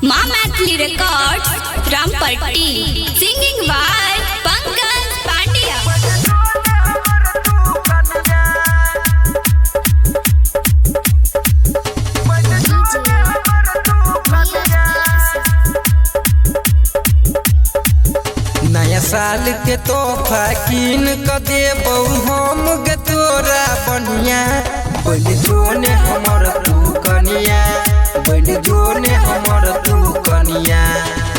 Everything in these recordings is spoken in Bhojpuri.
माँ Maithili records Rampatti singing by Pankaj Pandya. नया साल के तोहफा कीन क देबौ हम गे तोरा बनिया। बोल जोने हमर तू कनिया, बोल जोने हमर तू कनिया।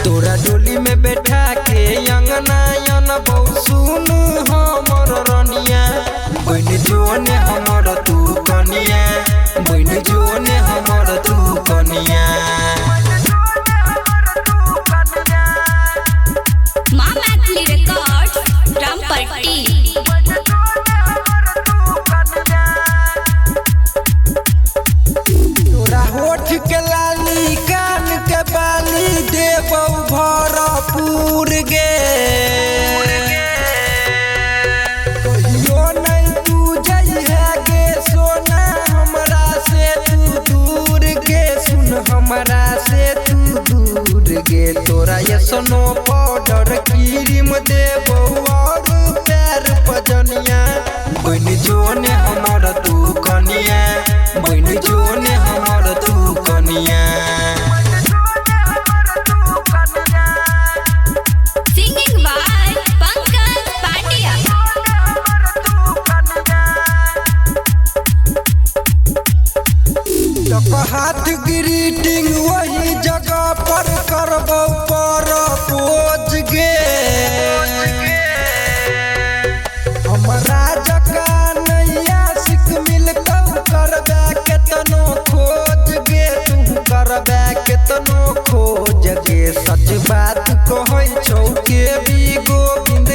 तोरा डोली में बैठा के अंगना अनबौ सुन हमर रनिया। बोल जोने हमर तू कनिया, बोल जोने हमर तू कनिया। माँ मैथिली रिकॉर्ड्स रामपट्टी। तोरा होठ के लाली कान के बाली देबौ भरपूर गे। कहियो नहीं तू जइहे गे सोना हमरा से तू दूर गे। सुन हमरा से तू दूर गे। तोरा ये सोनो पाउडर क्रीम देबौ और पैर पजनिया। बन जोने हमर तू कनिया, बन जोने हमर तू कनिया। Singing by Pankaj Pandya. हाथ ग्रीटिंग वही जगह पर करबौ प्रपोज गे। हमरा जका नैया सिख मिलतौ करबे केतनो खोज गे। तू करबे केतनो खोज गे। सच बात कहै छौ के भी गोविंद।